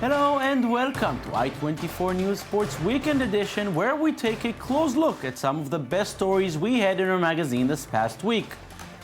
Hello and welcome to I-24 News Sports Weekend Edition, where we take a close look at some of the best stories we had in our magazine this past week.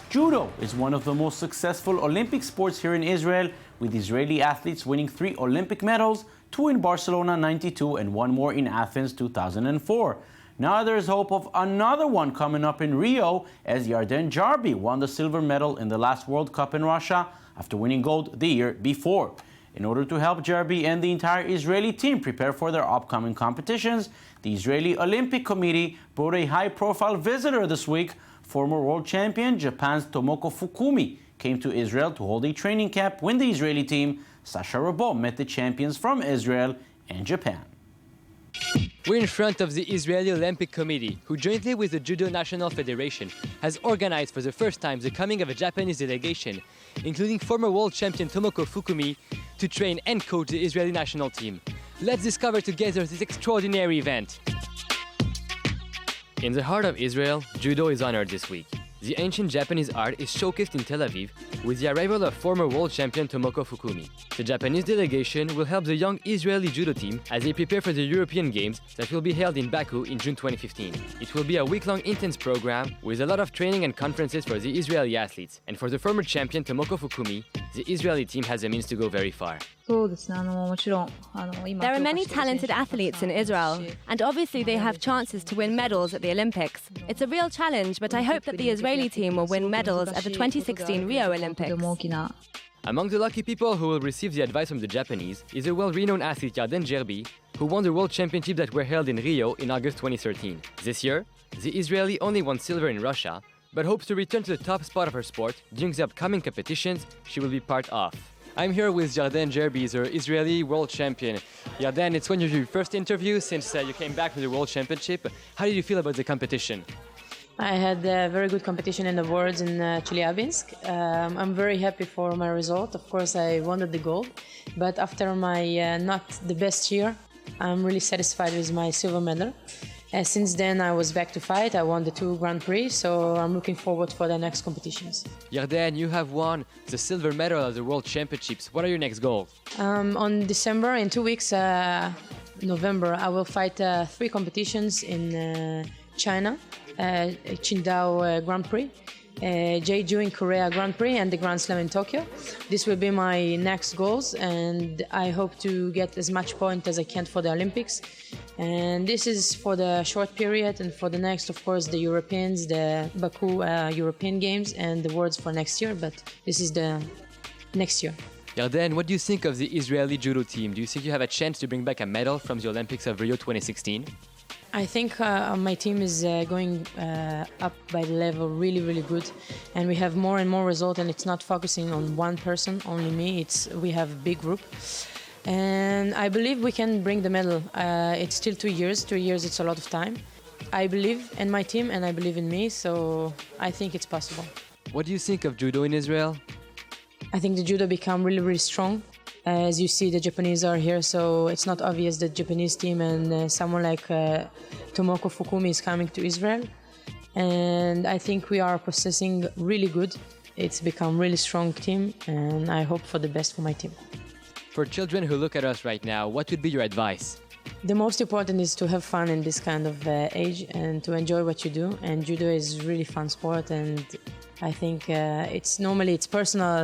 Judo is one of the most successful Olympic sports here in Israel, with Israeli athletes winning 3 Olympic medals, 2 in Barcelona '92 and 1 more in Athens 2004. Now there's hope of another one coming up in Rio, as Yarden Jarbi won the silver medal in the last World Cup in Russia after winning gold the year before. In order to help Jarbi and the entire Israeli team prepare for their upcoming competitions, the Israeli Olympic Committee brought a high-profile visitor this week. Former world champion Japan's Tomoko Fukumi came to Israel to hold a training camp when the Israeli team, Sasha Rabo, met the champions from Israel and Japan. We're in front of the Israeli Olympic Committee, who jointly with the Judo National Federation has organized for the first time the coming of a Japanese delegation, including former world champion Tomoko Fukumi, to train and coach the Israeli national team. Let's discover together this extraordinary event. In the heart of Israel, Judo is honored this week. The ancient Japanese art is showcased in Tel Aviv with the arrival of former world champion Tomoko Fukumi. The Japanese delegation will help the young Israeli judo team as they prepare for the European Games that will be held in Baku in June 2015. It will be a week-long intense program with a lot of training and conferences for the Israeli athletes. And for the former champion Tomoko Fukumi, the Israeli team has the means to go very far. There are many talented athletes in Israel, and obviously they have chances to win medals at the Olympics. It's a real challenge, but I hope that the Israeli team will win medals at the 2016 Rio Olympics. Among the lucky people who will receive the advice from the Japanese is a well-renowned athlete Yarden Jarbi, who won the World Championships that were held in Rio in August 2013. This year, the Israeli only won silver in Russia, but hopes to return to the top spot of her sport during the upcoming competitions she will be part of. I'm here with Yarden Jarbi, the Israeli world champion. Yarden, it's one of your first interviews since you came back from the World Championship. How did you feel about the competition? I had a very good competition in the Worlds in Chelyabinsk. I'm very happy for my result. Of course, I wanted the gold, but after my not the best year, I'm really satisfied with my silver medal. Since then, I was back to fight. I won the 2 Grand Prix, so I'm looking forward for the next competitions. Yarden, you have won the silver medal of the World Championships. What are your next goals? On December, in 2 weeks, November, I will fight 3 competitions in China, Qingdao Grand Prix, Jeju in Korea Grand Prix, and the Grand Slam in Tokyo. This will be my next goals, and I hope to get as much point as I can for the Olympics. And this is for the short period, and for the next, of course, the Europeans, the Baku European Games, and the Worlds for next year, but this is the next year. Yarden, what do you think of the Israeli judo team? Do you think you have a chance to bring back a medal from the Olympics of Rio 2016? I think my team is going up by the level really good, and we have more and more results, and it's not focusing on one person, only me. We have a big group, and I believe we can bring the medal. It's still 2 years. 2 years, it's a lot of time. I believe in my team and I believe in me, so I think it's possible. What do you think of judo in Israel? I think the judo become really strong. As you see, the Japanese are here, so it's not obvious that Japanese team and someone like Tomoko Fukumi is coming to Israel. And I think we are processing really good. It's become really strong team, and I hope for the best for my team. For children who look at us right now, what would be your advice? The most important is to have fun in this kind of age and to enjoy what you do. And judo is really fun sport, and I think it's personal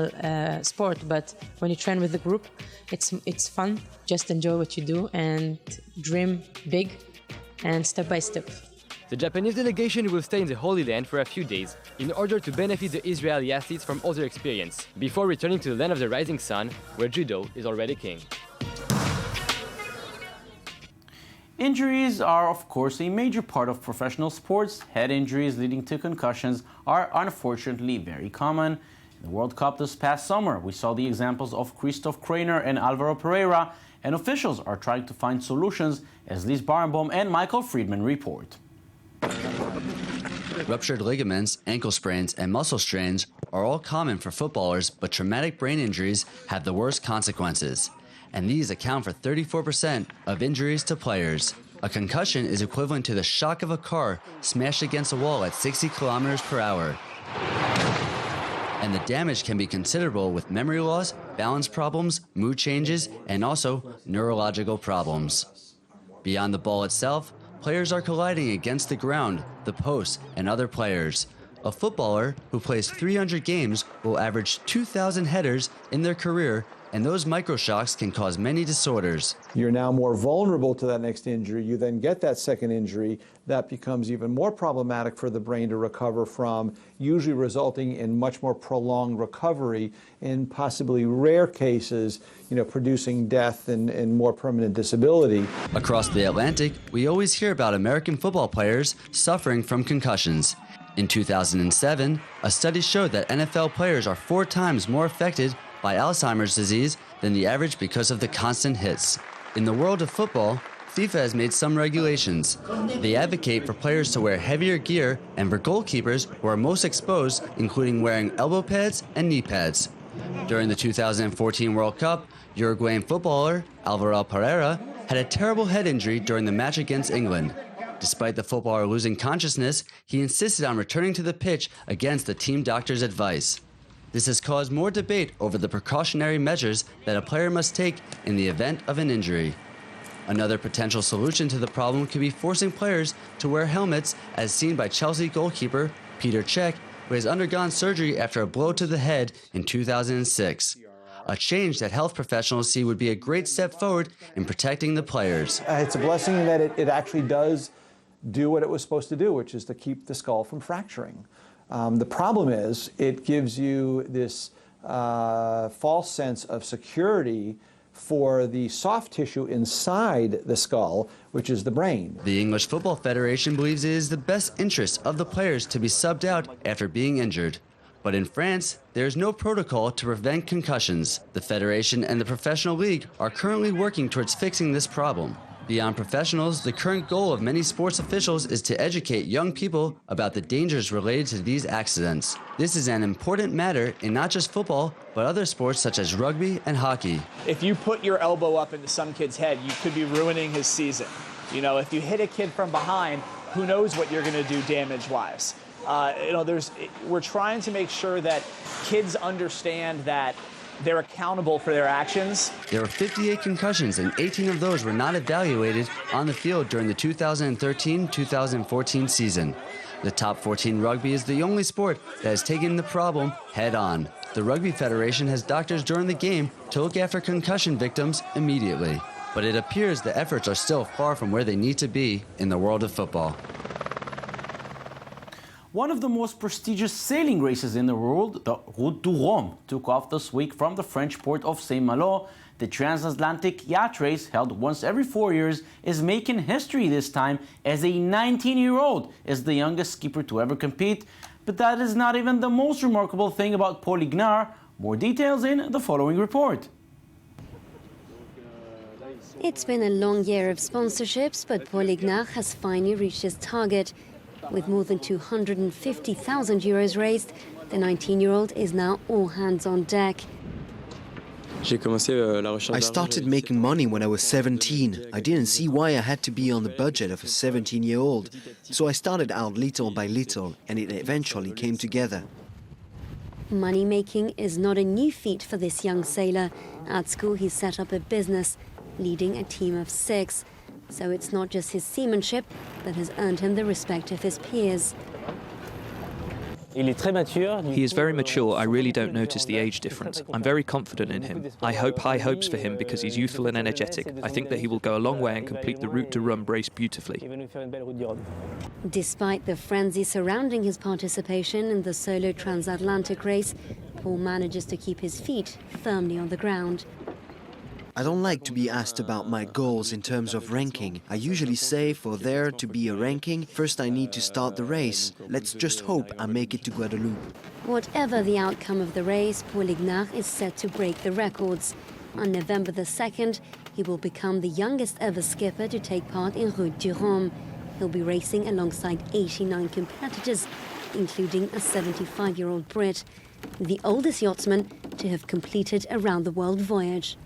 sport, but when you train with the group, it's fun. Just enjoy what you do and dream big and step by step. The Japanese delegation will stay in the Holy Land for a few days in order to benefit the Israeli athletes from all their experience, before returning to the land of the rising sun, where judo is already king. Injuries are, of course, a major part of professional sports. Head injuries leading to concussions are unfortunately very common. In the World Cup this past summer, we saw the examples of Christoph Krainer and Alvaro Pereira, and officials are trying to find solutions, as Liz Barenboim and Michael Friedman report. Ruptured ligaments, ankle sprains, and muscle strains are all common for footballers, but traumatic brain injuries have the worst consequences. And these account for 34% of injuries to players. A concussion is equivalent to the shock of a car smashed against a wall at 60 kilometers per hour. and the damage can be considerable with memory loss, balance problems, mood changes, and also neurological problems. Beyond the ball itself, players are colliding against the ground, the post, and other players. A footballer who plays 300 games will average 2,000 headers in their career, and those microshocks can cause many disorders. You're now more vulnerable to that next injury. You then get that second injury. That becomes even more problematic for the brain to recover from, usually resulting in much more prolonged recovery, in possibly rare cases, producing death and more permanent disability. Across the Atlantic, we always hear about American football players suffering from concussions. In 2007, a study showed that NFL players are 4 times more affected by Alzheimer's disease than the average because of the constant hits. In the world of football, FIFA has made some regulations. They advocate for players to wear heavier gear and for goalkeepers who are most exposed, including wearing elbow pads and knee pads. During the 2014 World Cup, Uruguayan footballer Alvaro Pereira had a terrible head injury during the match against England. Despite the footballer losing consciousness, he insisted on returning to the pitch against the team doctor's advice. This has caused more debate over the precautionary measures that a player must take in the event of an injury. Another potential solution to the problem could be forcing players to wear helmets, as seen by Chelsea goalkeeper Peter Cech, who has undergone surgery after a blow to the head in 2006. A change that health professionals see would be a great step forward in protecting the players. It's a blessing that it actually does do what it was supposed to do, which is to keep the skull from fracturing. The problem is it gives you this false sense of security for the soft tissue inside the skull, which is the brain. The English Football Federation believes it is the best interest of the players to be subbed out after being injured. But in France, there is no protocol to prevent concussions. The Federation and the Professional League are currently working towards fixing this problem. Beyond professionals, the current goal of many sports officials is to educate young people about the dangers related to these accidents. This is an important matter in not just football, but other sports such as rugby and hockey. If you put your elbow up into some kid's head, you could be ruining his season. If you hit a kid from behind, who knows what you're going to do damage-wise. We're trying to make sure that kids understand that they're accountable for their actions. There were 58 concussions, and 18 of those were not evaluated on the field during the 2013-2014 season. The top 14 rugby is the only sport that has taken the problem head-on. The Rugby Federation has doctors during the game to look after concussion victims immediately. But it appears the efforts are still far from where they need to be in the world of football. One of the most prestigious sailing races in the world, the Route du Rhum, took off this week from the French port of Saint-Malo. The transatlantic yacht race, held once every 4 years, is making history this time, as a 19-year-old is the youngest skipper to ever compete. But that is not even the most remarkable thing about Paul Ignard. More details in the following report. It's been a long year of sponsorships, but Paul Ignard has finally reached his target. With more than 250,000 euros raised, the 19-year-old is now all hands on deck. I started making money when I was 17. I didn't see why I had to be on the budget of a 17-year-old. So I started out little by little, and it eventually came together. Money making is not a new feat for this young sailor. At school, he set up a business, leading a team of 6. So it's not just his seamanship that has earned him the respect of his peers. He is very mature. I really don't notice the age difference. I'm very confident in him. I hope high hopes for him because he's youthful and energetic. I think that he will go a long way and complete the Route du Rhum race beautifully. Despite the frenzy surrounding his participation in the solo transatlantic race, Paul manages to keep his feet firmly on the ground. I don't like to be asked about my goals in terms of ranking. I usually say for there to be a ranking, first I need to start the race. Let's just hope I make it to Guadeloupe. Whatever the outcome of the race, Paul Ignard is set to break the records. On November the 2nd, he will become the youngest ever skipper to take part in Route du Rhum. He'll be racing alongside 89 competitors, including a 75-year-old Brit, the oldest yachtsman to have completed a round-the-world voyage.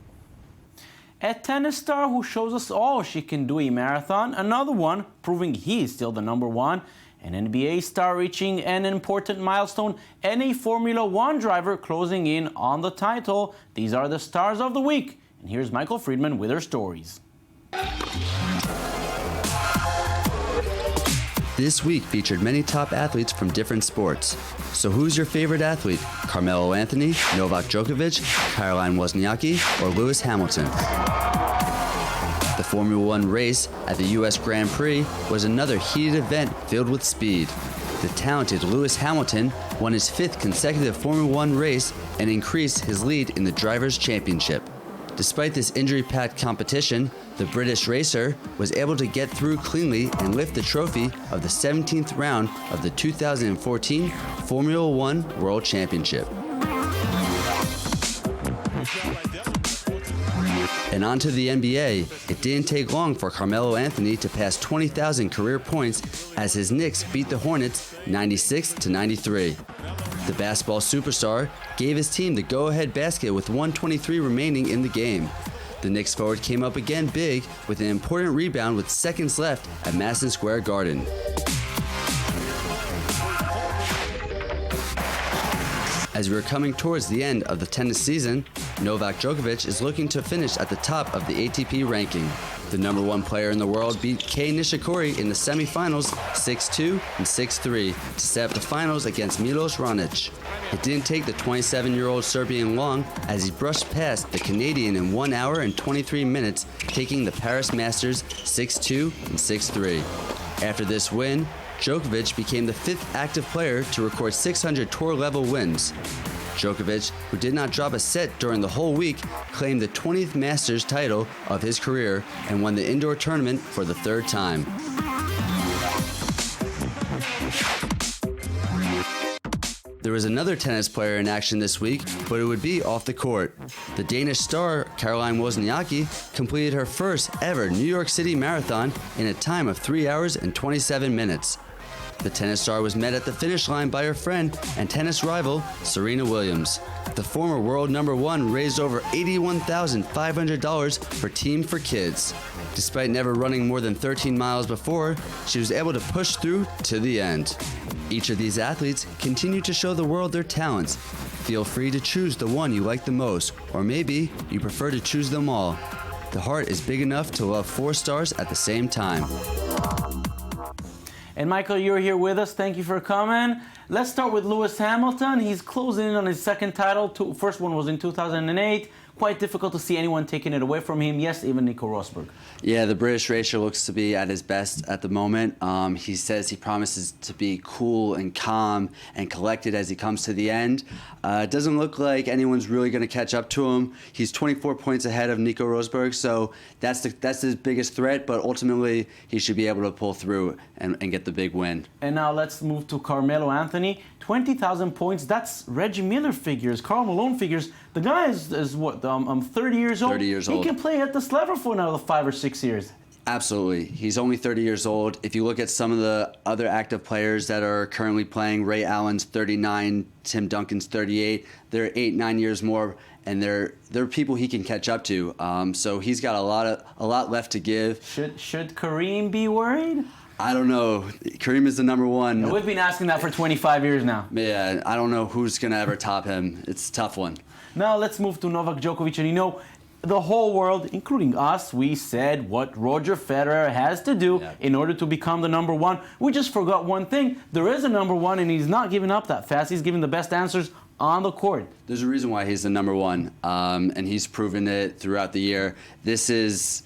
A tennis star who shows us all she can do a marathon, another one proving he is still the #1, an NBA star reaching an important milestone, and a Formula One driver closing in on the title. These are the stars of the week. And here's Michael Friedman with her stories. This week featured many top athletes from different sports. So who's your favorite athlete? Carmelo Anthony, Novak Djokovic, Caroline Wozniacki, or Lewis Hamilton? The Formula One race at the U.S. Grand Prix was another heated event filled with speed. The talented Lewis Hamilton won his 5th consecutive Formula One race and increased his lead in the Drivers' Championship. Despite this injury-packed competition, the British racer was able to get through cleanly and lift the trophy of the 17th round of the 2014 Formula One World Championship. And on to the NBA. It didn't take long for Carmelo Anthony to pass 20,000 career points as his Knicks beat the Hornets 96-93. The basketball superstar gave his team the go-ahead basket with 1:23 remaining in the game. The Knicks forward came up again big with an important rebound with seconds left at Madison Square Garden. As we are coming towards the end of the tennis season, Novak Djokovic is looking to finish at the top of the ATP ranking. The number 1 player in the world beat Kei Nishikori in the semifinals 6-2 and 6-3 to set up the finals against Milos Raonic. It didn't take the 27-year-old Serbian long as he brushed past the Canadian in 1 hour and 23 minutes, taking the Paris Masters 6-2 and 6-3. After this win, Djokovic became the 5th active player to record 600 tour-level wins. Djokovic, who did not drop a set during the whole week, claimed the 20th Masters title of his career and won the indoor tournament for the 3rd time. There was another tennis player in action this week, but it would be off the court. The Danish star Caroline Wozniacki completed her first ever New York City marathon in a time of 3 hours and 27 minutes. The tennis star was met at the finish line by her friend and tennis rival, Serena Williams. The former world number 1 raised over $81,500 for Team for Kids. Despite never running more than 13 miles before, she was able to push through to the end. Each of these athletes continue to show the world their talents. Feel free to choose the one you like the most, or maybe you prefer to choose them all. The heart is big enough to love 4 stars at the same time. And Michael, you're here with us. Thank you for coming. Let's start with Lewis Hamilton. He's closing in on his 2nd title. First one was in 2008. Quite difficult to see anyone taking it away from him. Yes, even Nico Rosberg. Yeah, the British racer looks to be at his best at the moment. He says he promises to be cool and calm and collected as he comes to the end. It doesn't look like anyone's really going to catch up to him. He's 24 points ahead of Nico Rosberg, so that's his biggest threat, but ultimately he should be able to pull through and get the big win. And now let's move to Carmelo Anthony. 20,000 points, that's Reggie Miller figures, Karl Malone figures. The guy is what, 30 years old? 30 years old. He can play at this level for another 5 or 6 years. Absolutely. He's only 30 years old. If you look at some of the other active players that are currently playing, Ray Allen's 39, Tim Duncan's 38, they're 8-9 years more, and they're people he can catch up to. So he's got a lot left to give. Should Kareem be worried? I don't know. Kareem is the number 1. Yeah, we've been asking that for 25 years now. Yeah, I don't know who's going to ever top him. It's a tough one. Now let's move to Novak Djokovic. And you know, the whole world, including us, we said what Roger Federer has to do in order to become the number 1. We just forgot one thing. There is a number 1, and he's not giving up that fast. He's giving the best answers on the court. There's a reason why he's the number 1, and he's proven it throughout the year. This is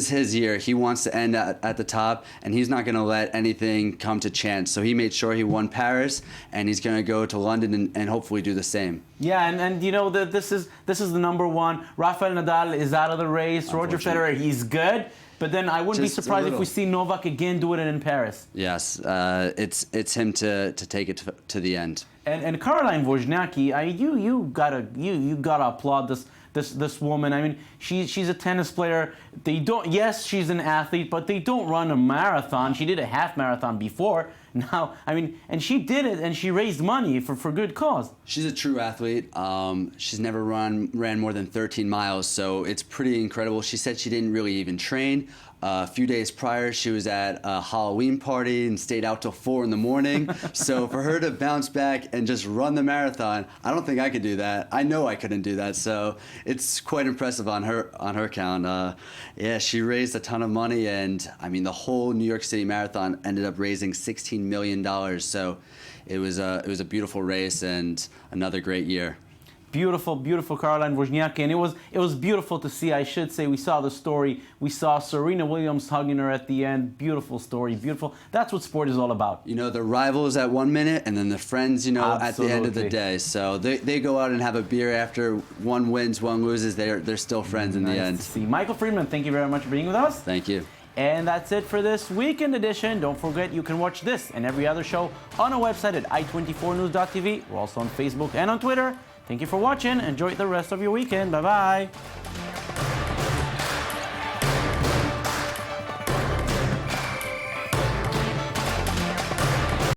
his year. He wants to end at the top, and he's not going to let anything come to chance. So he made sure he won Paris, and he's going to go to London and hopefully do the same. Yeah, and you know, this is the number 1. Rafael Nadal is out of the race. Roger Federer, he's good. But then I wouldn't be surprised if we see Novak again do it in Paris. Yes, it's him to take it to the end. And Caroline Wozniacki, you gotta applaud this woman. I mean, she's a tennis player. Yes, she's an athlete, but they don't run a marathon. She did a half marathon before. Now, I mean, and she did it, and she raised money for good cause. She's a true athlete. She's never ran more than 13 miles, so it's pretty incredible. She said she didn't really even train. A few days prior, she was at a Halloween party and stayed out till 4 in the morning. So for her to bounce back and just run the marathon, I don't think I could do that. I know I couldn't do that. So it's quite impressive on her count. Yeah, she raised a ton of money, and I mean the whole New York City Marathon ended up raising $16 million. So it was a beautiful race and another great year. Beautiful, beautiful Caroline Wozniacki, and it was beautiful to see. I should say, we saw the story. We saw Serena Williams hugging her at the end. Beautiful story, beautiful. That's what sport is all about. You know, the rivals at 1 minute, and then the friends, you know, Absolutely. at the end of the day. So they go out and have a beer after one wins, one loses. They're still friends in the end. To see. Michael Friedman, thank you very much for being with us. Thank you. And that's it for this weekend edition. Don't forget, you can watch this and every other show on our website at i24news.tv. We're also on Facebook and on Twitter. Thank you for watching. Enjoy the rest of your weekend. Bye-bye.